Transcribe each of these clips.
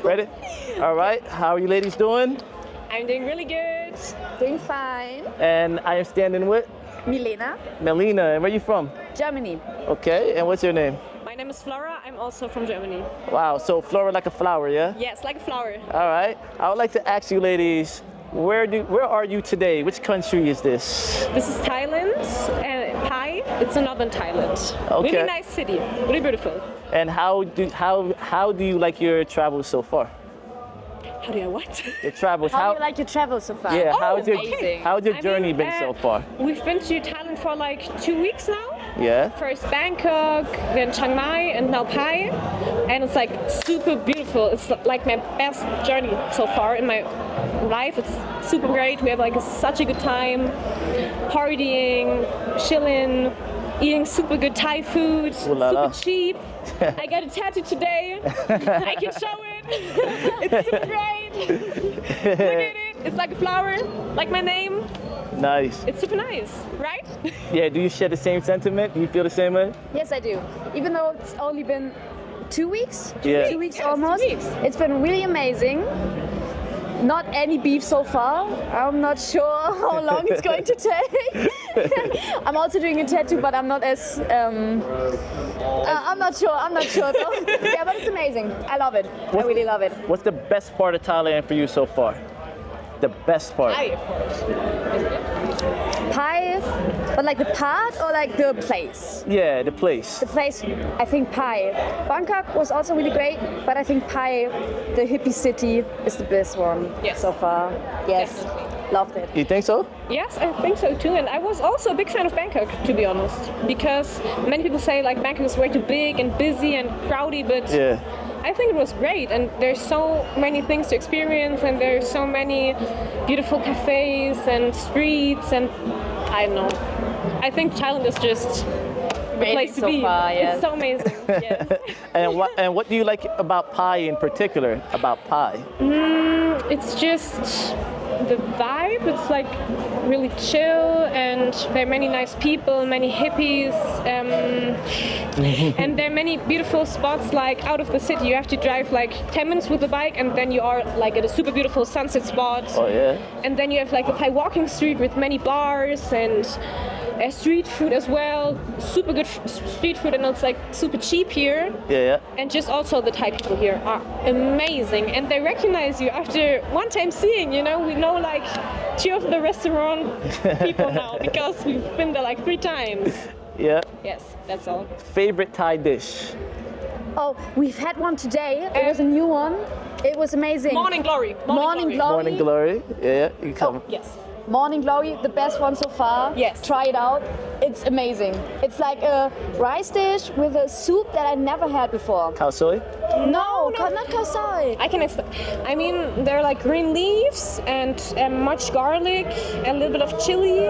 Ready? All right. How are you ladies doing? I'm doing really good. Doing fine. And I am standing with Milena, Melina. And where are you from? Germany. Okay. And what's your name? My name is Flora. I'm also from Germany. Wow. So Flora like a flower, yeah? Yes, like a flower. All right. I would like to ask you ladies, where are you today? Which country is this? This is Thailand, Pai. It's in northern Thailand. Okay. Really nice city. Really beautiful. And how do you like your travels so far? How do I what? Your travels. How do you like your travel so far? Yeah. How's your I journey mean, been so far? We've been to Thailand for like 2 weeks now. Yeah. First Bangkok, then Chiang Mai, and now Pai. And it's like super beautiful. It's like my best journey so far in my life. It's super great. We have like such a good time, partying, chilling, eating super good Thai food, super cheap. I got a tattoo today. I can show it. It's super great. Look at it. It's like a flower, like my name. Nice. It's super nice, right? Yeah, do you share the same sentiment? Do you feel the same way? Yes, I do. Even though it's only been 2 weeks, Yeah. 2 weeks Yes, 2 almost. weeks. It's been really amazing. Not any beef so far. I'm not sure how long it's going to take. I'm also doing a tattoo, but I'm not as. I'm not sure. Though. Yeah, but it's amazing. I love it. I really love it. What's the best part of Thailand for you so far? The best part? Pai, of course. Pai, but like the part or like the place? Yeah, the place. The place, I think Pai. Bangkok was also really great, but I think Pai, the hippie city, is the best one Yes. so far. Yes, Definitely. loved it. You think so? Yes, I think so too. And I was also a big fan of Bangkok, to be honest, because many people say like Bangkok is way too big and busy and crowded, but Yeah. I think it was great. And there's so many things to experience, and there's so many beautiful cafes and streets, and I don't know. I think Thailand is just the place to so be. far, yes. It's so amazing. Yes. And what do you like about Pai in particular? About Pai? It's just the vibe. It's like really chill, and there are many nice people, many hippies, and there are many beautiful spots like out of the city. You have to drive like 10 minutes with the bike, and then you are like at a super beautiful sunset spot. Oh yeah. And then you have like the Thai walking street with many bars and street food as well. Super good street food, and it's like super cheap here. Yeah. And just also the Thai people here are amazing, and they recognize you after one time seeing, you know, we know like 2 of the restaurant people now because we've been there like 3 times. Yeah. Yes, that's all. Favorite Thai dish? Oh, we've had one today. It was a new one. It was amazing. Morning glory. Morning glory. Morning glory. Yeah. You come. Yes. Morning glory, the best one so far. Yes. Try it out. It's amazing. It's like a rice dish with a soup that I never had before. Khao soi? No, not khao soi. I can explain. I mean, there are like green leaves and much garlic, a little bit of chili,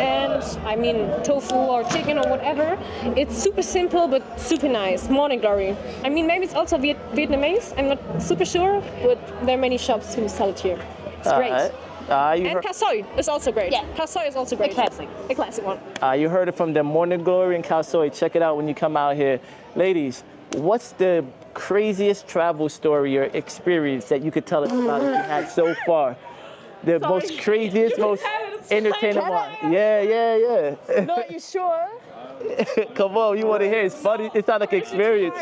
and I mean tofu or chicken or whatever. It's super simple but super nice. Morning glory. I mean, maybe it's also Vietnamese. I'm not super sure, but there are many shops who sell it here. It's great. Alright. You And khao soi is also great. Yeah. Khao soi is also great. A classic one. You heard it from the Morning Glory and Khao Soi. Check it out when you come out here. Ladies, what's the craziest travel story or experience that you could tell us about that you had so far? The most craziest, most entertaining one. Yeah. No, you sure? Come on, you want to hear? It's funny. It's not like an experience.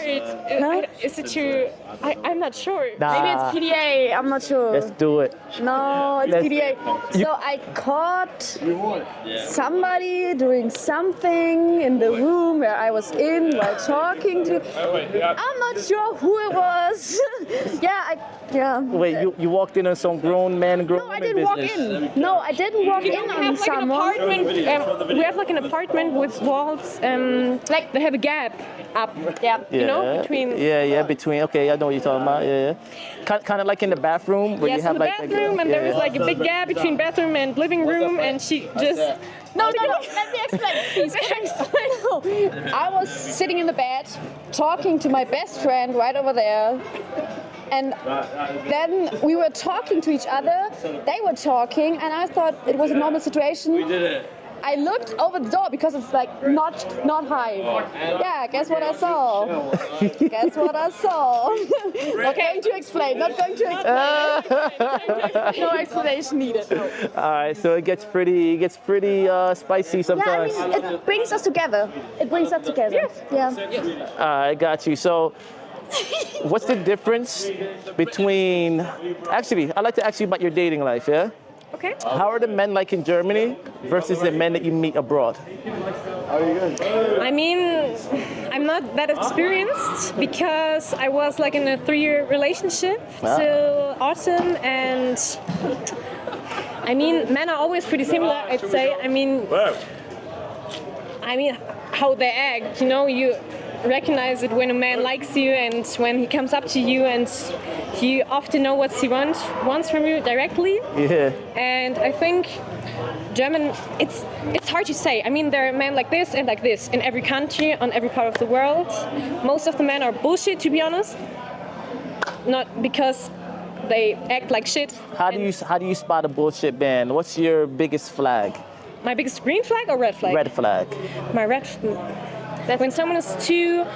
Is it true? I'm not sure. Nah. Maybe it's PDA. I'm not sure. Let's do it. No, it's Let's- PDA. So I caught somebody doing something in the room where I was in while talking to. I'm not sure who it was. Yeah. Wait, you walked in on some grown man and grown No, I woman didn't walk business. in. No, I didn't walk in We on have like an someone. apartment. We have like an apartment with walls. Like they have a gap up. Yeah. You know, between. Between. Okay, I know what you're talking about. Yeah. Kind of like in the bathroom where Yes, you have in the like. bathroom, and there is like a big gap between bathroom and living room, and she just. No. Let me explain, please. No. I was sitting in the bed, talking to my best friend right over there. And then we were talking to each other. They were talking, and I thought it was a normal situation. We did it. I looked over the door because it's like not high. Yeah, guess what I saw? Guess what I saw? Not going to explain. Not going to explain. No explanation needed. No. All right, so it gets pretty spicy Yeah, I sometimes. mean, it brings us together. It brings us together. Yeah. I got you. So, what's the difference between? Actually, I'd like to ask you about your dating life. Yeah. Okay. How are the men like in Germany versus the men that you meet abroad? I mean, I'm not that experienced because I was like in a 3-year relationship till autumn, and I mean, men are always pretty similar, I'd say. I mean, how they act, you know, you recognize it when a man likes you and when he comes up to you, and you often know what he wants from you directly. Yeah. And I think German, it's hard to say. I mean, there are men like this and like this in every country, on every part of the world. Most of the men are bullshit, to be honest. Not because they act like shit. How do you spot a bullshit man? What's your biggest flag? My biggest green flag or red flag? Red flag. My red. That's when someone is too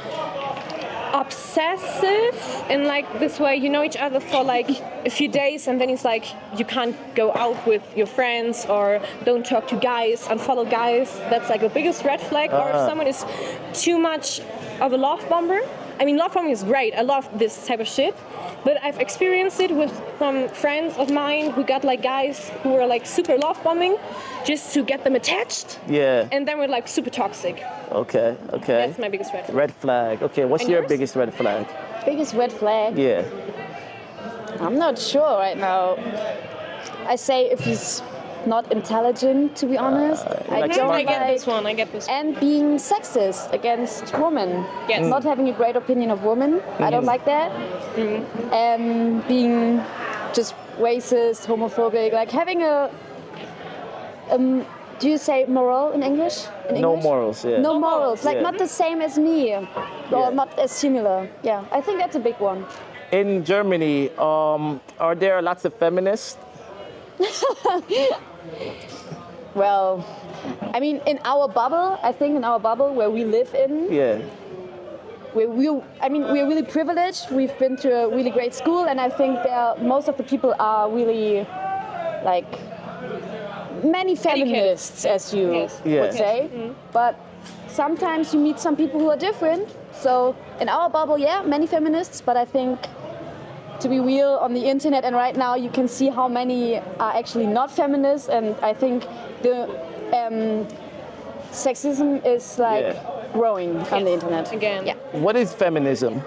obsessive in like this way. You know each other for like a few days, and then it's like you can't go out with your friends, or don't talk to guys, unfollow guys. That's like the biggest red flag. Or if someone is too much of a love bomber. I mean, love bombing is great. I love this type of shit. But I've experienced it with some friends of mine who got like guys who were like super love bombing just to get them attached. Yeah. And then we're like super toxic. Okay. That's my biggest red flag. Red flag. Okay, what's And your yours? biggest red flag? Biggest red flag? Yeah. I'm not sure right now. I say if he's not intelligent, to be honest. like I smart. get this one. I get this one. And being sexist against women. Yes. Not having a great opinion of women. I don't like that. And being just racist, homophobic, like having a do you say moral in English? No morals, yeah. No morals, like Yeah. not the same as me, or Yeah. not as similar. Yeah, I think that's a big one. In Germany, are there lots of feminists? Well, I mean, in our bubble, I think in our bubble where we live in, Yeah. we're really privileged. We've been to a really great school, and I think most of the people are really, like, many feminists, as you Yes. Yeah. would say. But sometimes you meet some people who are different. So in our bubble, yeah, many feminists, but I think, to be real, on the internet and right now you can see how many are actually not feminists, and I think the sexism is like Yeah. growing on the internet. Again. Yeah. What is feminism?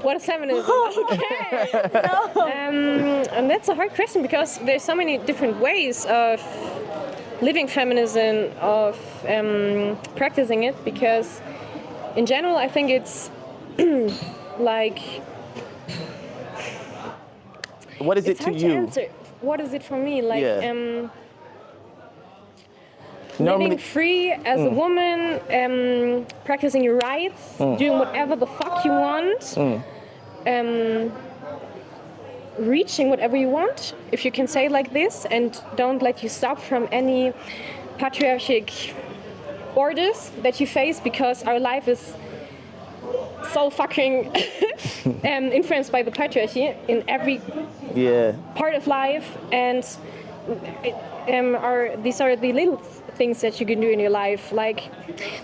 What is feminism? Okay. And that's a hard question because there's so many different ways of living feminism, of practicing it. Because in general, I think it's like. What is It's it to hard you? to answer. What is it for me? Like. Yeah. Living free as a woman, practicing your rights, doing whatever the fuck you want, reaching whatever you want, if you can say it like this, and don't let you stop from any patriarchic orders that you face, because our life is so fucking influenced by the patriarchy in every part of life, and these are the little things that you can do in your life. Like,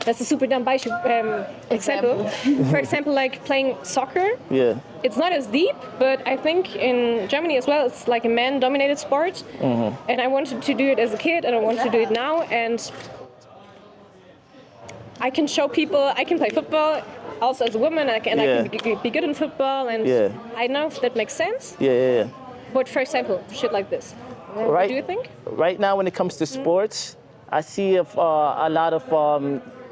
that's a super dumb example. For example, like playing soccer. Yeah. It's not as deep, but I think in Germany as well, it's like a man-dominated sport. And I wanted to do it as a kid, and I want to do it now. And I can show people I can play football also as a woman, and I can be good in football. And I know if that makes sense. Yeah. But for example, shit like this. Right. What do you think? Right now, when it comes to sports, I see a lot of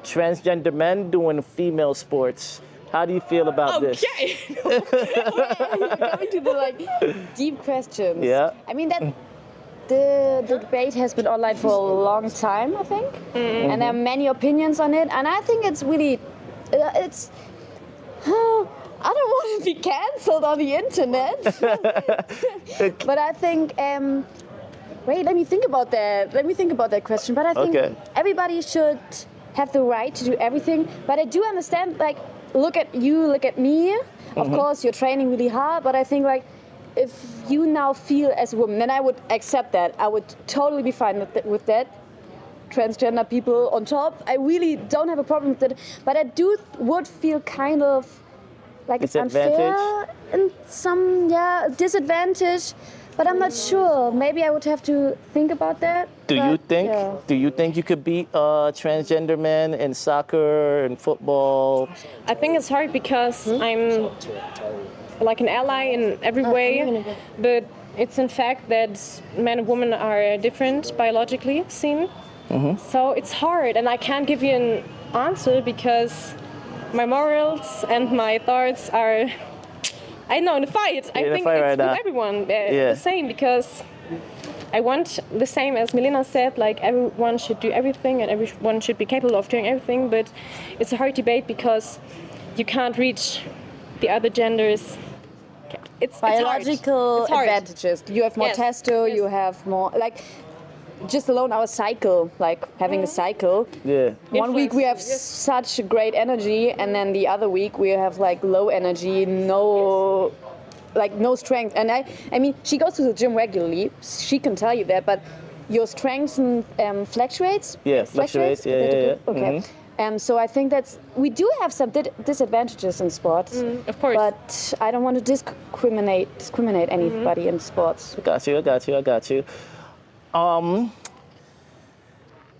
transgender men doing female sports. How do you feel about this? Okay. You're going to the like deep questions. Yeah. I mean that the debate has been online for a long time, I think, and there are many opinions on it, and I think it's really it's. I don't want to be cancelled on the internet, but I think Wait, let me think about that. Let me think about that question. But I think everybody should have the right to do everything. But I do understand, like, look at you, look at me. Of course, you're training really hard. But I think, like, if you now feel as a woman, then I would accept that. I would totally be fine with that. Transgender people on top. I really don't have a problem with it. But I would feel kind of like it's unfair and some disadvantage. But I'm not sure. Maybe I would have to think about that. Do you think you could beat a transgender man in soccer and football? I think it's hard because I'm like an ally in every way, but it's in fact that men and women are different biologically seen. So it's hard, and I can't give you an answer because my morals and my thoughts are, I know, in a fight. I think it's with everyone the same, because I want the same as Milena said, like everyone should do everything and everyone should be capable of doing everything, but it's a hard debate because you can't reach the other genders. It's biological advantages. You have more testo, you have more, like, just alone our cycle, like having a cycle. Yeah. One week we have such great energy, and then the other week we have like low energy, no strength. And I mean, she goes to the gym regularly. She can tell you that, but your strength fluctuates. Yeah, fluctuates. Yeah. Okay. So I think we do have some disadvantages in sports. Of course. But I don't want to discriminate anybody in sports. I got you.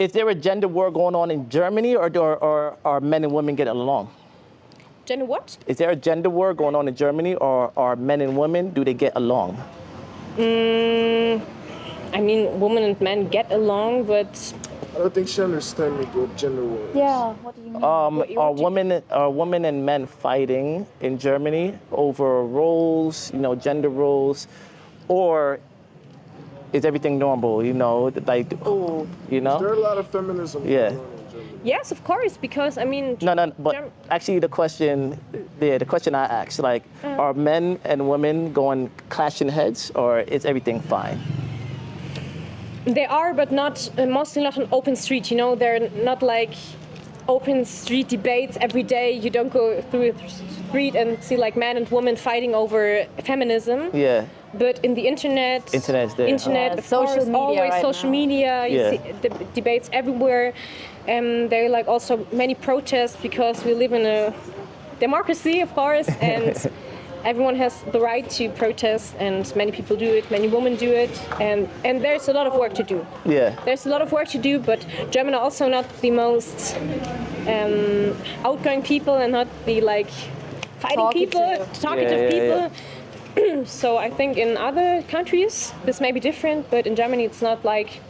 Is there a gender war going on in Germany, or are men and women getting along? Gender what? Is there a gender war going on in Germany, or are men and women, do they get along? I mean, women and men get along, but I don't think she understands me with gender war. Yeah, what do you mean? Are women and men fighting in Germany over roles, gender roles, or is everything normal, like, Is there a lot of feminism going on in Germany? Yes, of course, because, I mean... No, but actually the question I asked, like, are men and women going clashing heads, or is everything fine? They are, but mostly not on open street, they're not like open street debates every day. You don't go through the street and see like man and woman fighting over feminism. Yeah. But in the internet, social media, social media, you see the debates everywhere. There are like also many protests because we live in a democracy, of course, and everyone has the right to protest, and many people do it, many women do it, and there's a lot of work to do. Yeah. There's a lot of work to do, but Germans are also not the most outgoing people and not the like talkative people. So I think in other countries this may be different, but in Germany it's not like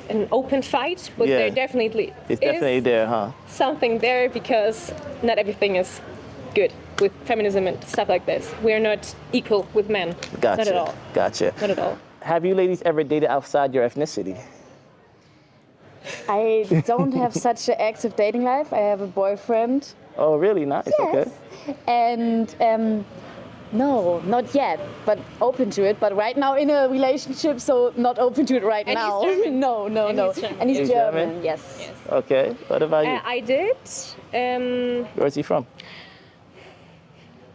an open fight, but there definitely it's definitely there, huh? Something there, because not everything is good with feminism and stuff like this. We are not equal with men. Gotcha. Not at all. Gotcha. Not at all. Have you ladies ever dated outside your ethnicity? I don't have such an active dating life. I have a boyfriend. Oh, really? Nice. Yes. Okay. And no, not yet, but open to it. But right now in a relationship, so not open to it right now. He's German. No. And he's German. Yes. Okay. What about you? I did. Where's he from?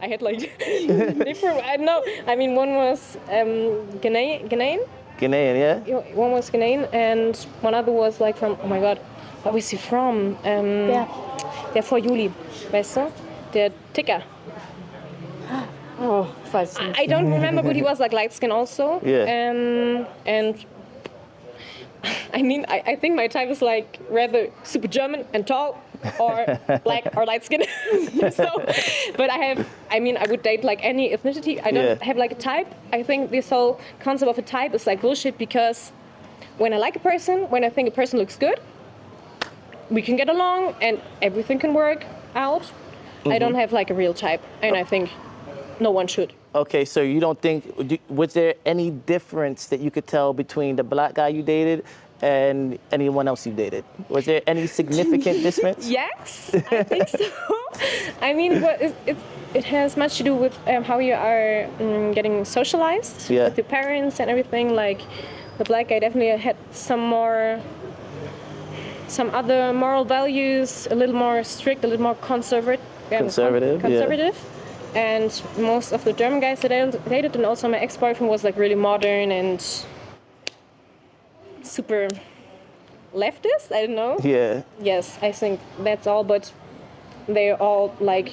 I had like different. I know. I mean, one was Ghanaian. Ghanaian, yeah. One was Ghanaian, and one other was like from. Oh my God, where was he from? Der vor Juli, weißt du? Der Ticker. Oh, I don't remember, but he was like light skin also. Yeah. And I mean, I think my type is like rather super German and tall, or black or light skin. So, but I would date like any ethnicity. I don't have like a type. I think this whole concept of a type is like bullshit, because when I like a person, when I think a person looks good, we can get along and everything can work out. I don't have like a real type, and I think no one should. Okay, so you don't think, was there any difference that you could tell between the black guy you dated and anyone else you dated? Was there any significant difference? Yes, I think so. I mean, it has much to do with how you are getting socialized with your parents and everything. Like, the black guy definitely had some other moral values, a little more strict, a little more conservative. Yeah. And most of the German guys that I dated, and also my ex-boyfriend, was like really modern and super leftist. I don't know. Yeah. Yes, I think that's all. But they're all like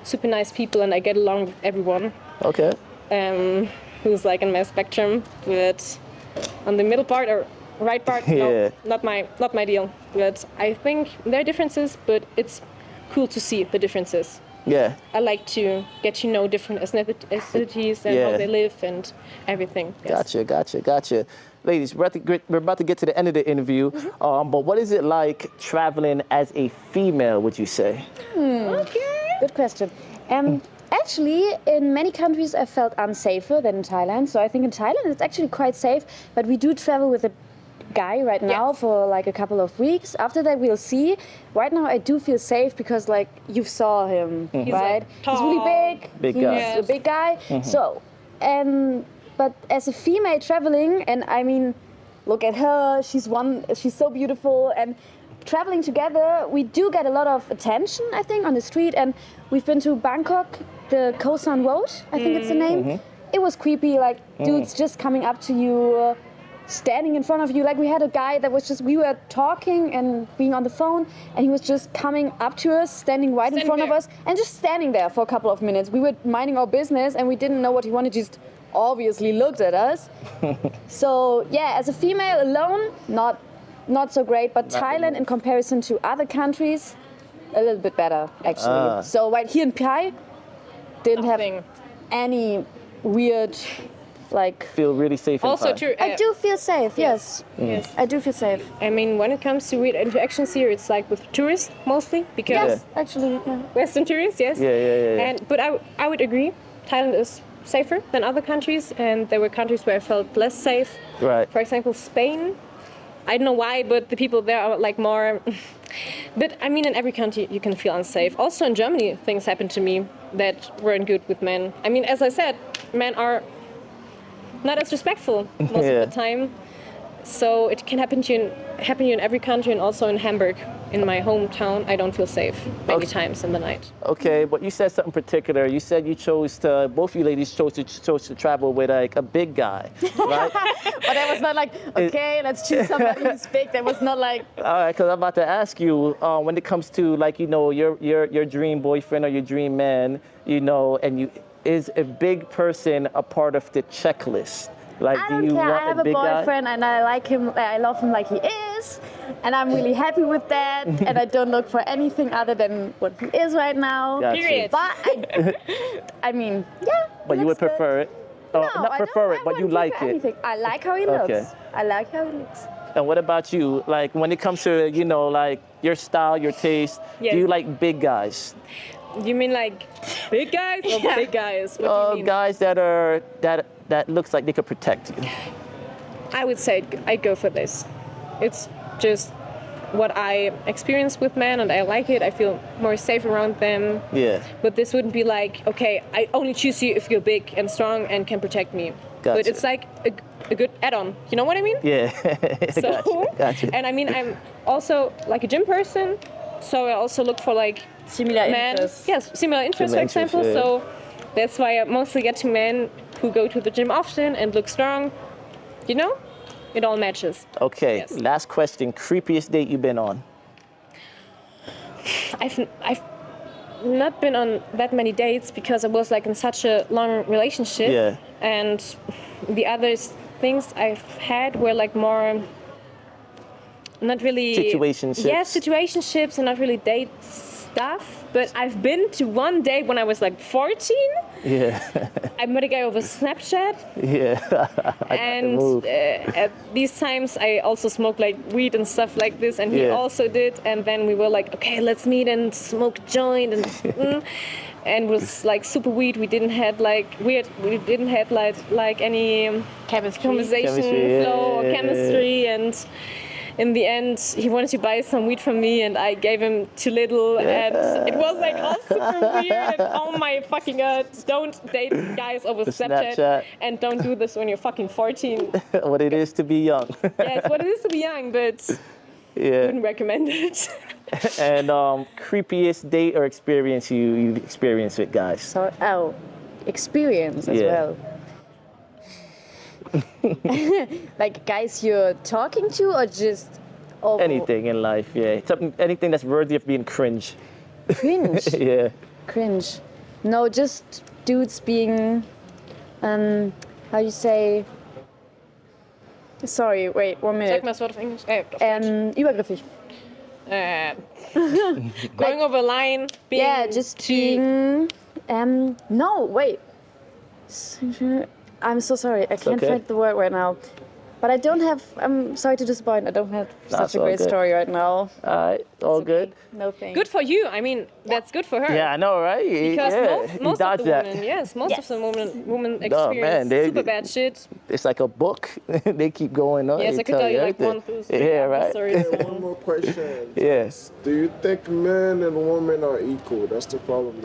super nice people, and I get along with everyone. Okay. Who's like in my spectrum, but on the middle part or right part, Yeah. no, not my deal. But I think there are differences, but it's cool to see the differences. Yeah. I like to get to know different ethnicities and how they live and everything. Yes. Gotcha. Ladies, we're about to get to the end of the interview, but what is it like traveling as a female, would you say? Okay. Good question. Actually, in many countries I felt unsafer than in Thailand. So I think in Thailand it's actually quite safe, but we do travel with a guy right now for like a couple of weeks. After that we'll see. Right now I do feel safe because like you saw him, He's right? like tall. He's really big. Big guy. He's a big guy. So, but as a female traveling, and I mean, look at her, she's so beautiful, and traveling together, we do get a lot of attention, I think, on the street. And we've been to Bangkok, the Koh San Road, I think it's the name. It was creepy, like dudes just coming up to you, standing in front of you. Like we had a guy that was just, we were talking and being on the phone, and he was just coming up to us, standing in front of us, and just standing there for a couple of minutes. We were minding our business, and we didn't know what he wanted, just obviously looked at us. So yeah, as a female alone, not so great, but Thailand in comparison to other countries, a little bit better actually. So right here in Pai, didn't have any weird, like. Feel really safe. Also true. I do feel safe. Yes. I do feel safe. I mean, when it comes to weird interactions here, it's like with tourists mostly, because Yes, actually. Yeah. Western tourists, yes. Yeah. But I would agree, Thailand is safer than other countries, and there were countries where I felt less safe. Right. For example, Spain. I don't know why, but the people there are like more. But I mean, in every country you can feel unsafe. Also in Germany, things happened to me that weren't good with men. I mean, as I said, men are not as respectful most of the time. So it can happen to you in every country, and also in Hamburg, in my hometown, I don't feel safe many times in the night. Okay, but you said something particular. You said you both you ladies chose to travel with like a big guy, right? But that was not like, okay, let's choose somebody who's big. That was not like. All right, because I'm about to ask you, when it comes to like, you know, your dream boyfriend or your dream man, you know, and is a big person a part of the checklist? Like, I do don't you care. want I have a a big boyfriend and I like him. I love him like he is, and I'm really happy with that. And I don't look for anything other than what he is right now. Gotcha. Period. But I mean, yeah. But you would looks good. prefer it? No, not prefer it, but you like it. Anything. I like how he looks. Okay. I like how he looks. And what about you? Like, when it comes to, you know, like your style, your taste, Yes. do you like big guys? You mean like big guys or big guys? What do you mean? Guys that looks like they could protect you. I would say I'd go for this. It's just what I experience with men, and I like it. I feel more safe around them. Yeah. But this wouldn't be like, okay, I only choose you if you're big and strong and can protect me. Gotcha. But it's like a good add-on. You know what I mean? Yeah. So, Gotcha. And I mean, I'm also like a gym person, so I also look for like Similar men. interests. Yes, similar interests, Similar for example. interests, yeah. So that's why I mostly get to men who go to the gym often and look strong. You know, it all matches. Okay, Yes. last question. Creepiest date you've been on? I've not been on that many dates because I was like in such a long relationship. Yeah. And the other things I've had were like more not really Situationships. Yeah, situationships and not really date stuff. But I've been to one date when I was like 14. Yeah. I met a guy over Snapchat. Yeah. And at these times I also smoked like weed and stuff like this, and he Yeah. also did. And then we were like, okay, let's meet and smoke a joint, and and it was like super weird. We didn't have like any Chemistry. conversation Chemistry, yeah, flow or yeah, yeah, chemistry, and in the end, he wanted to buy some weed from me, and I gave him too little, and it was like all super weird. And oh my fucking god! Don't date guys over Snapchat, and don't do this when you're fucking 14. What it is to be young. Yeah, it's what it is to be young, but wouldn't recommend it. And creepiest date or experience you've experienced with guys? So, experience as well. Like guys you're talking to, or just anything in life? Yeah, anything that's worthy of being cringe. Cringe. Yeah. Cringe. No, just dudes being, how you say? Sorry, wait, 1 minute. Sag mal das Wort auf Englisch. Auf Deutsch. Übergriffig. Going over a line, being just being. No, wait. I'm so sorry. I can't find the word right now. But I don't have. I'm sorry to disappoint. I don't have such a great story right now. All right, all good. No thanks. Good for you. I mean, that's good for her. Yeah, I know, right? Because most of the women, most of the women experience super bad shit. It's like a book. They keep going on. Yes, I could tell you like 1 through 3. Yeah, right. One more question. Yes. Do you think men and women are equal? That's the problem.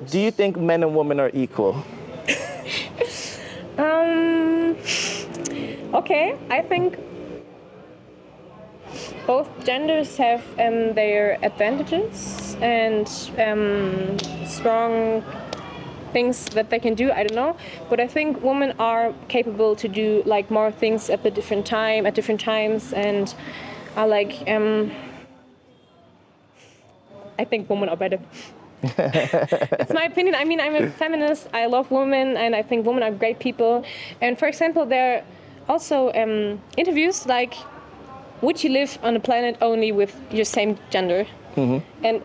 Do you think men and women are equal? Okay, I think both genders have their advantages and strong things that they can do. I don't know, but I think women are capable to do like more things at different times, and are like I think women are better. It's my opinion. I mean, I'm a feminist. I love women, and I think women are great people. And for example, there are also interviews like, would you live on a planet only with your same gender? And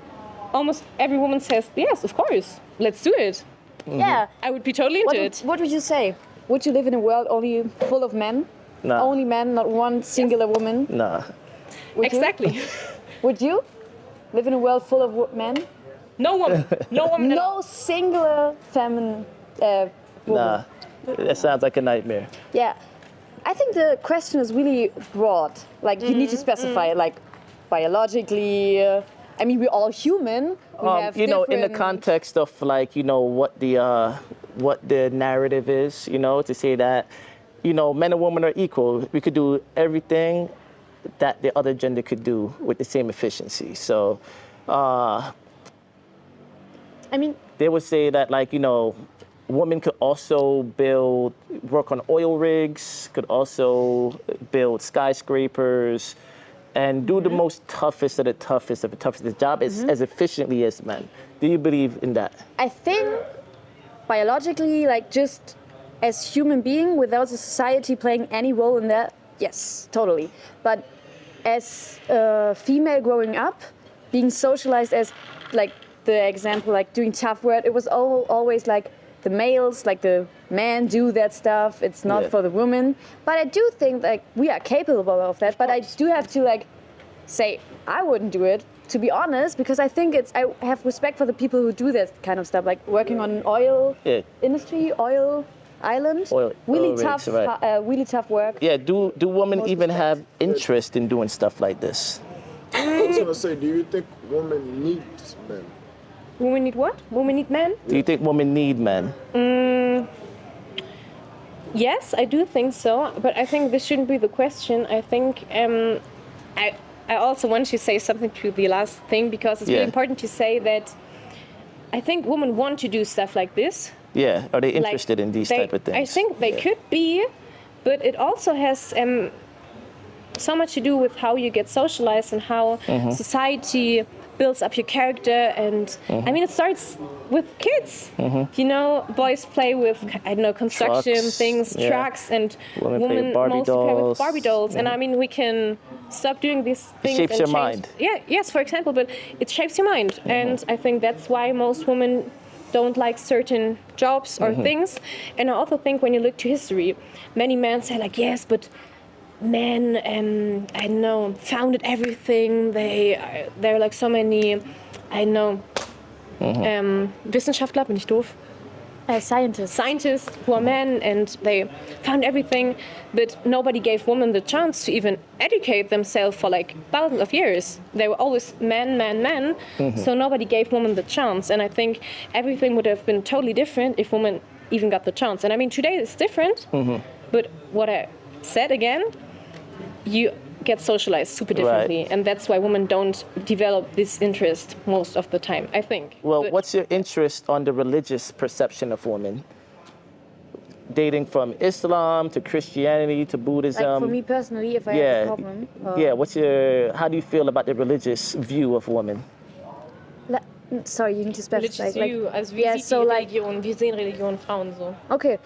almost every woman says, yes, of course, let's do it. Yeah. I would be totally into it. What would you say? Would you live in a world only full of men? No. Only men, not one singular woman? Nah. Would Exactly. You? Would you live in a world full of men? No woman. No woman at all. No singular feminine woman. Nah. That sounds like a nightmare. Yeah. I think the question is really broad. Like, you need to specify, like, biologically. I mean, we're all human. We have you know, in the different- context of like, you know, what the narrative is, you know, to say that, you know, men and women are equal. We could do everything that the other gender could do with the same efficiency. So, I mean, they would say that, like, you know, women could also work on oil rigs, could also build skyscrapers, and do the most toughest of the toughest of the toughest. The job is as efficiently as men. Do you believe in that? I think biologically, like, just as human being, without the society playing any role in that, yes, totally. But as a female growing up, being socialized as, like, the example, like, doing tough work, it was always like the males, like the men do that stuff. It's not for the women. But I do think, like, we are capable of that. But I do have to, like, say I wouldn't do it, to be honest, because I think I have respect for the people who do that kind of stuff, like working on an oil industry, oil island. Really tough, really tough work. Yeah. Do women even have interest in doing stuff like this? I was gonna say, do you think women need men? Women need what? Women need men? Do you think women need men? Yes, I do think so, but I think this shouldn't be the question. I think I also want to say something to the last thing, because it's really important to say that I think women want to do stuff like this. Yeah, are they interested in these type of things? I think they could be, but it also has so much to do with how you get socialized and how society builds up your character. And I mean, it starts with kids. You know, boys play with, I don't know, construction things, trucks, and women mostly play with Barbie dolls. And I mean, we can stop doing these things. It shapes your mind. Yeah, yes, for example, but it shapes your mind. And I think that's why most women don't like certain jobs or things. And I also think when you look to history, many men say like, yes, but men, I don't know, founded everything. There are like so many, I don't know, Wissenschaftler, bin ich doof? scientists who are men, and they found everything, but nobody gave women the chance to even educate themselves for like thousands of years. They were always men, men, men, so nobody gave women the chance. And I think everything would have been totally different if women even got the chance. And I mean, today it's different, but what I said again, you get socialized super differently, Right. and that's why women don't develop this interest most of the time, I think. Well, But what's your interest on the religious perception of women? Dating from Islam to Christianity to Buddhism. Like for me personally, if I have a problem. How do you feel about the religious view of women? Sorry, you need to specify. religious view, also wie yeah, sieht so die like, Religion, wie sehen Religionen Frauen so? okay,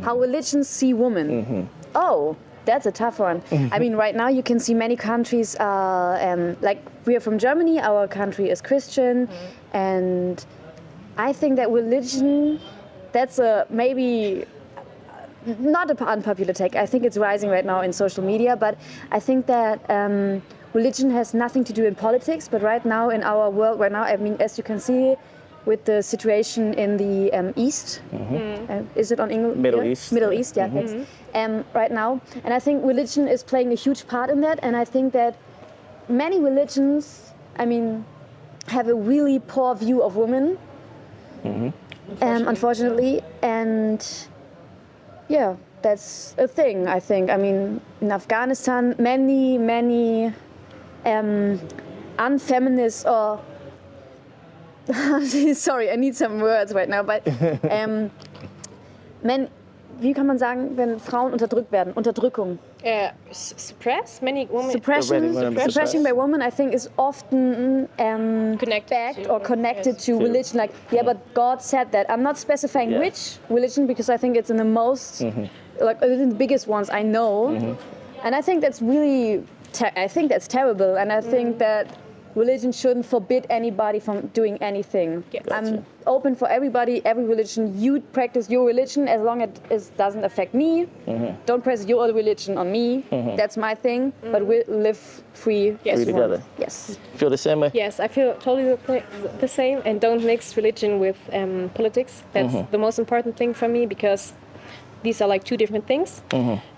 how religions see women. Oh, that's a tough one. I mean, right now you can see many countries like we are from Germany, our country is Christian, and I think that religion, that's maybe not an unpopular take. I think it's rising right now in social media, but I think that religion has nothing to do in politics, but right now in our world, right now, I mean, as you can see with the situation in the East, is it on English? Middle East. Middle East, yeah, thanks. Right now, and I think religion is playing a huge part in that, and I think that many religions, I mean, have a really poor view of women, unfortunately, and yeah, that's a thing, I think. I mean, in Afghanistan, many unfeminist or sorry, I need some words right now, but wie kann man sagen, wenn Frauen unterdrückt werden? Unterdrückung. Suppress many women. Suppression by women, I think, is often backed or connected to religion. Like, yeah, but God said that. I'm not specifying which religion because I think it's in the most, like, the biggest ones I know. And I think that's really, I think that's terrible. And I think that religion shouldn't forbid anybody from doing anything. Yes. I'm open for everybody, every religion. You practice your religion as long as it doesn't affect me. Don't press your religion on me. That's my thing. But we live free. Free together. Yes. Feel the same way? Yes, I feel totally the same, and don't mix religion with politics. That's the most important thing for me, because these are like two different things.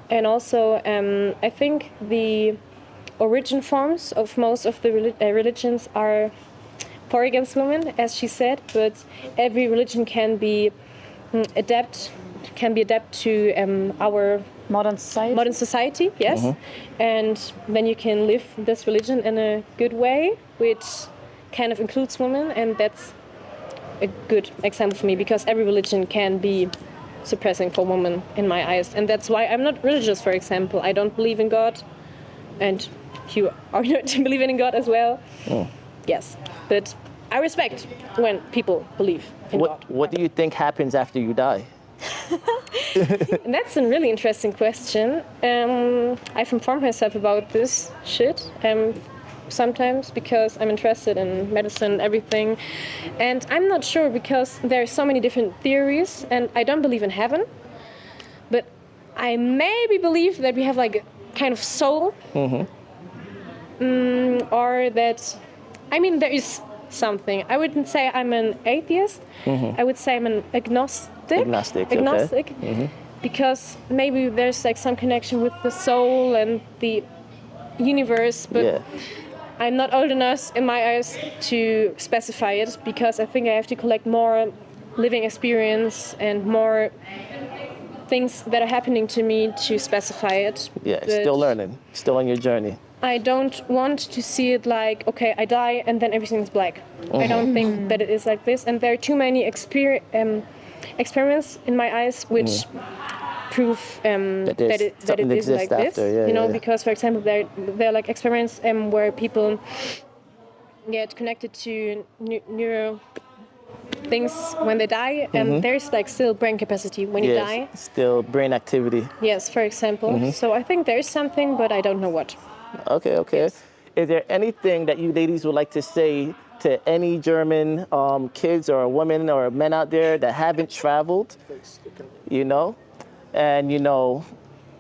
And also, I think the origin forms of most of the religions are for against women, as she said, but every religion can be adapt to our Modern society, yes. And then you can live this religion in a good way, which kind of includes women, and that's a good example for me, because every religion can be suppressing for women in my eyes. And that's why I'm not religious, for example. I don't believe in God, and you are not believing in God as well. Yes, but I respect when people believe in God. What do you think happens after you die? And that's a really interesting question. I've informed myself about this shit sometimes because I'm interested in medicine and everything. And I'm not sure because there are so many different theories, and I don't believe in heaven. But I maybe believe that we have like a kind of soul. Or that, I mean, there is something. I wouldn't say I'm an atheist. I would say I'm an agnostic. Agnostic. Because maybe there's like some connection with the soul and the universe, but I'm not old enough in my eyes to specify it, because I think I have to collect more living experience and more things that are happening to me to specify it. Yeah, But still learning, still on your journey. I don't want to see it like, okay, I die and then everything's black. I don't think that it is like this. And there are too many experiments in my eyes which prove that it is like this. Because, for example, there are like experiments where people get connected to neuro things when they die, and there's like still brain capacity when you die. Still brain activity. Yes, for example. So I think there is something, but I don't know what. Okay. Yes. Is there anything that you ladies would like to say to any German kids or women or men out there that haven't traveled, and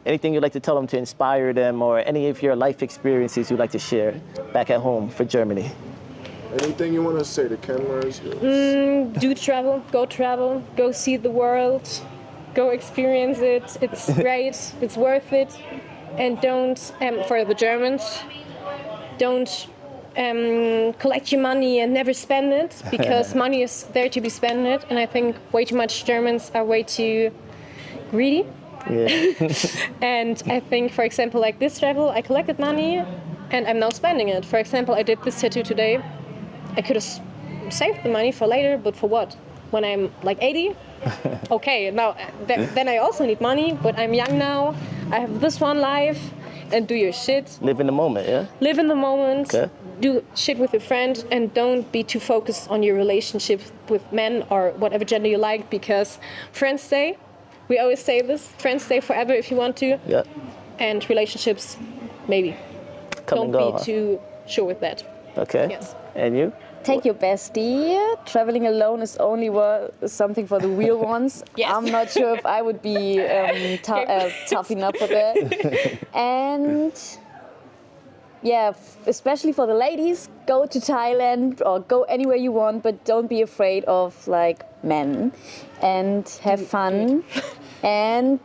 anything you'd like to tell them to inspire them, or any of your life experiences you'd like to share back at home for Germany? Anything you want to say to cameras? Do travel, go see the world, go experience it. It's great, it's worth it. And don't, for the Germans, don't collect your money and never spend it, because money is there to be spent. And I think way too much Germans are way too greedy. Yeah. And I think, for example, like this travel, I collected money and I'm now spending it. For example, I did this tattoo today. I could have saved the money for later, but for what? When I'm like 80? Okay, now then I also need money, but I'm young now. I have this one life, and do your shit. Live in the moment, yeah? Live in the moment. Okay. Do shit with your friend, and don't be too focused on your relationship with men or whatever gender you like, because friends stay. We always say this. Friends stay forever if you want to. Yeah. And relationships, maybe. Come and Don't go, be huh? too sure with that. Okay. Yes. And you? Take your bestie. Traveling alone is only something for the real ones. Yes. I'm not sure if I would be tough enough for that. And yeah, especially for the ladies, go to Thailand or go anywhere you want, but don't be afraid of like men, and have fun. And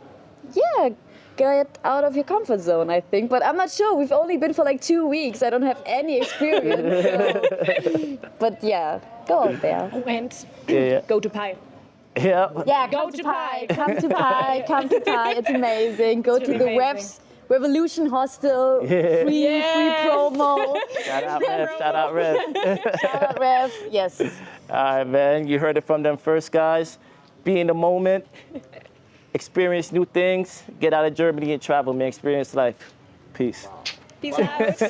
yeah, get out of your comfort zone, I think. But I'm not sure. We've only been for like 2 weeks. I don't have any experience. So. But yeah, go out there. And Yeah. go to Pi. Yeah. Yeah, Go come to to Pi. Pi. Come to Pi. Come to Pi. It's amazing. Go to the amazing. Revolution Hostel. Free promo. Shout out Rev. Shout out Rev. Shout out Rev. Yes. All right, man. You heard it from them first, guys. Be in the moment. Experience new things. Get out of Germany and travel, man. Experience life. Peace. Peace out.